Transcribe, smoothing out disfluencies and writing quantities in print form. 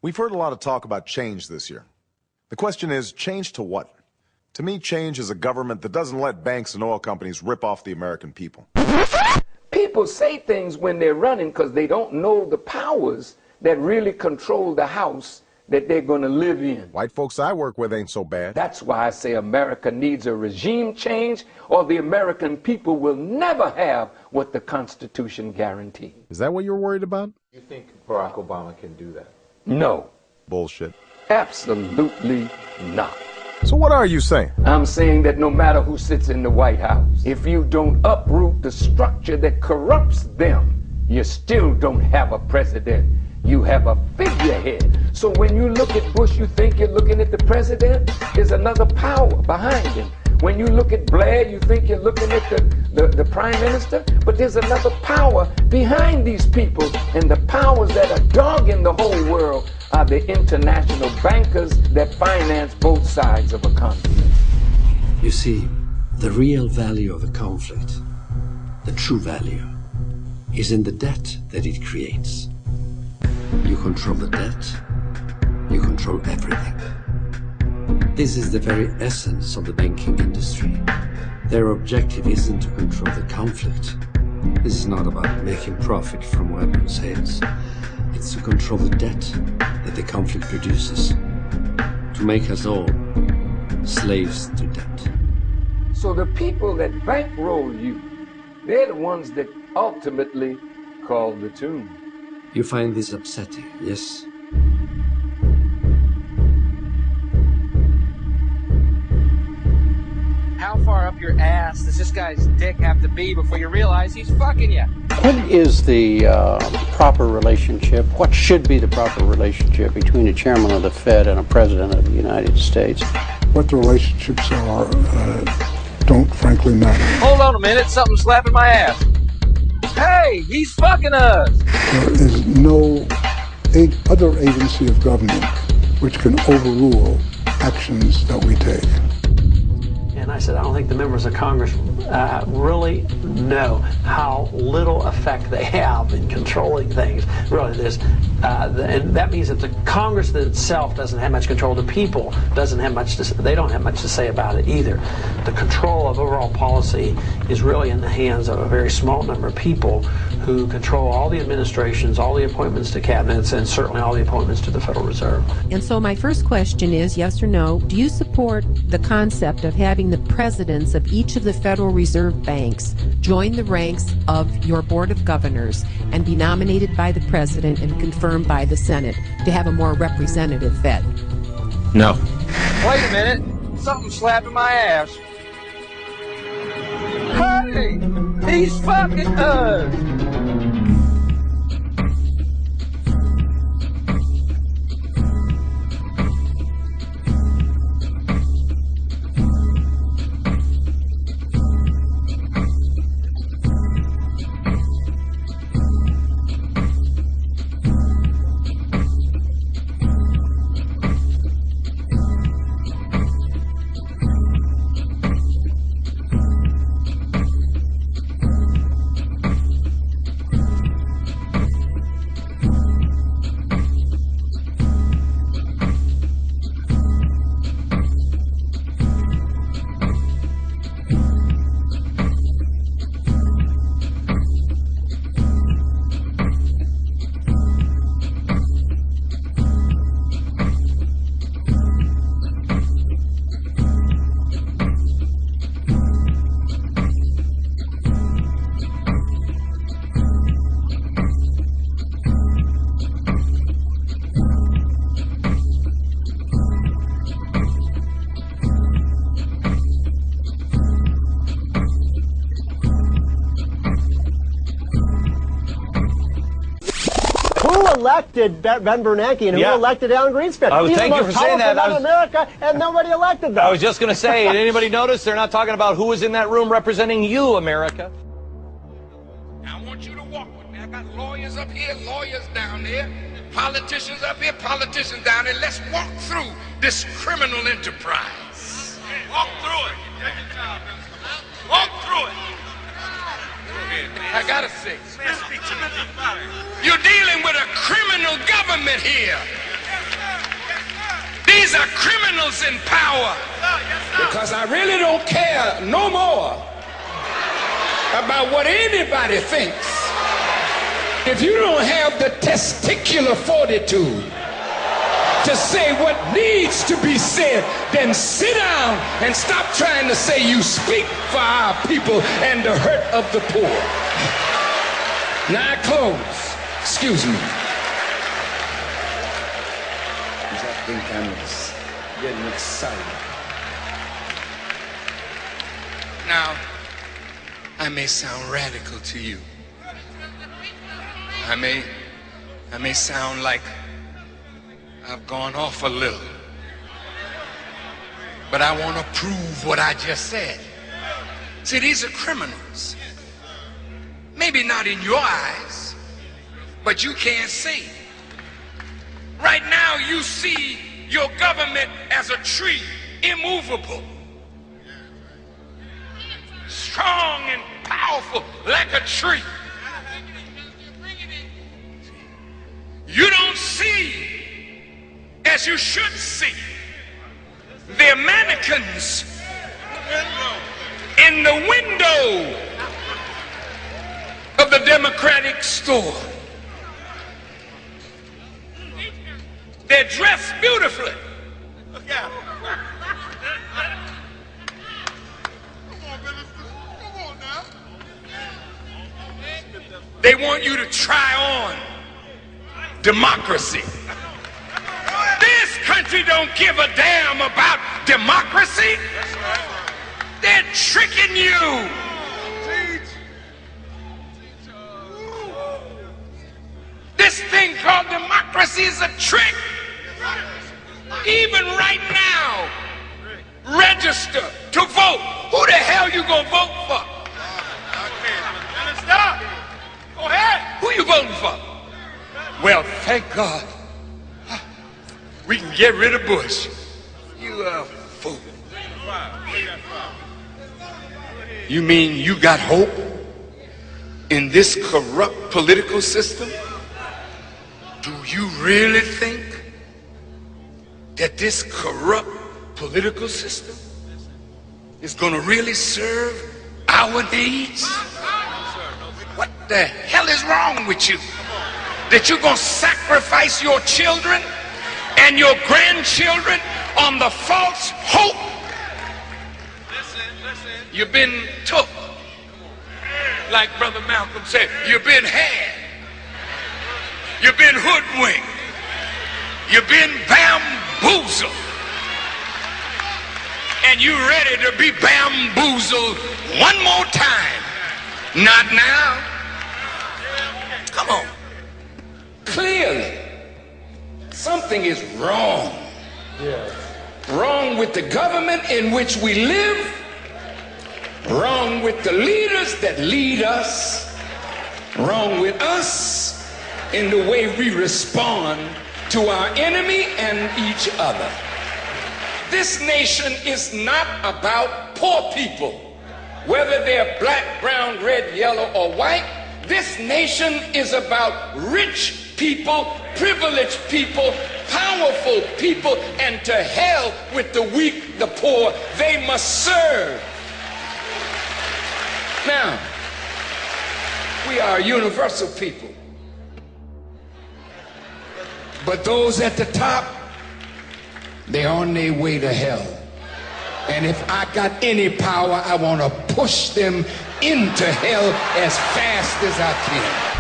We've heard a lot of talk about change this year. The question is, change to what? To me, change is a government that doesn't let banks and oil companies rip off the American people. People say things when they're running because they don't know the powers that really control the house that they're going to live in. White folks I work with ain't so bad. That's why I say America needs a regime change, or the American people will never have what the Constitution guarantees. Is that what you're worried about? You think Barack Obama can do that? No. Bullshit. Absolutely not. So what are you saying? I'm saying that no matter who sits in the White House, if you don't uproot the structure that corrupts them, you still don't have a president. You have a figurehead. So when you look at Bush, you think you're looking at the president. There's another power behind him. When you look at Blair, you think you're looking at the prime minister. But there's another power behind these people. And the powers that are dogging the whole world are the international bankers that finance both sides of a conflict. You see, the real value of a conflict, the true value, is in the debt that it creates. You control the debt, you control everything. This is the very essence of the banking industry. Their objective isn't to control the conflict. This is not about making profit from weapon sales. It's to control the debt that the conflict produces, to make us all slaves to debt. So the people that bankroll you, they're the ones that ultimately call the tune. You find this upsetting, yes? How far up your ass does this guy's dick have to be before you realize he's fucking you? What is the proper relationship, what should be the proper relationship between a chairman of the Fed and a president of the United States? What the relationships are don't frankly matter. Hold on a minute, something's slapping my ass. Hey, he's fucking us! There is no other agency of government which can overrule actions that we take. And I said, I don't think the members of Congress really know how little effect they have in controlling things. Really, and that means that the Congress itself doesn't have much control. The people doesn't have much. They don't have much to say about it either. The control of overall policy is really in the hands of a very small number of people who control all the administrations, all the appointments to cabinets, and certainly all the appointments to the Federal Reserve. And so my first question is, yes or no, do you support the concept of having the presidents of each of the Federal Reserve banks join the ranks of your Board of Governors and be nominated by the President and confirmed by the Senate to have a more representative Fed? No. Wait a minute. Something's slapping my ass. Hey! He's fucking us! Who elected Ben Bernanke and who elected Alan Greenspan? Thank you for saying that. America, and nobody elected them. I was just going to say, did anybody notice they're not talking about who was in that room representing you, America? I want you to walk with me. I got lawyers up here, lawyers down there, politicians up here, politicians down there. Let's walk through this criminal enterprise. Walk through it. Walk through it. I gotta say, you're dealing with a criminal government here. These are criminals in power. Because I really don't care no more about what anybody thinks. If you don't have the testicular fortitude to say what needs to be said, then sit down and stop trying to say you speak for our people and the hurt of the poor. Now I close. Excuse me. I think I'm getting excited. Now, I may sound radical to you. I may sound like I've gone off a little. But I want to prove what I just said. See, these are criminals. Maybe not in your eyes, but you can't see. Right now, you see your government as a tree, immovable, strong and powerful like a tree. You don't see as you should see. They're mannequins in the window of the Democratic store. They're dressed beautifully. They want you to try on democracy. This country don't give a damn about democracy. They're tricking you. This thing called democracy is a trick. Even right now, register to vote. Who the hell you gonna vote for? Stop. Go ahead. Who you voting for? Well, thank God we can get rid of Bush. You are a fool. You mean you got hope in this corrupt political system? Do you really think that this corrupt political system is going to really serve our needs? What the hell is wrong with you? That you're going to sacrifice your children and your grandchildren on the false hope? You've been took. Like Brother Malcolm said, you've been had. You've been hoodwinked. You've been bamboozled. And you're ready to be bamboozled one more time. Not now. Come on. Clearly, something is wrong. Wrong with the government in which we live. Wrong with the leaders that lead us. Wrong with us in the way we respond to our enemy and each other. This nation is not about poor people, whether they're black, brown, red, yellow, or white. This nation is about rich people, privileged people, powerful people, and to hell with the weak, the poor. They must serve. Now, we are a universal people. But those at the top, they're on their way to hell. And if I got any power, I want to push them into hell as fast as I can.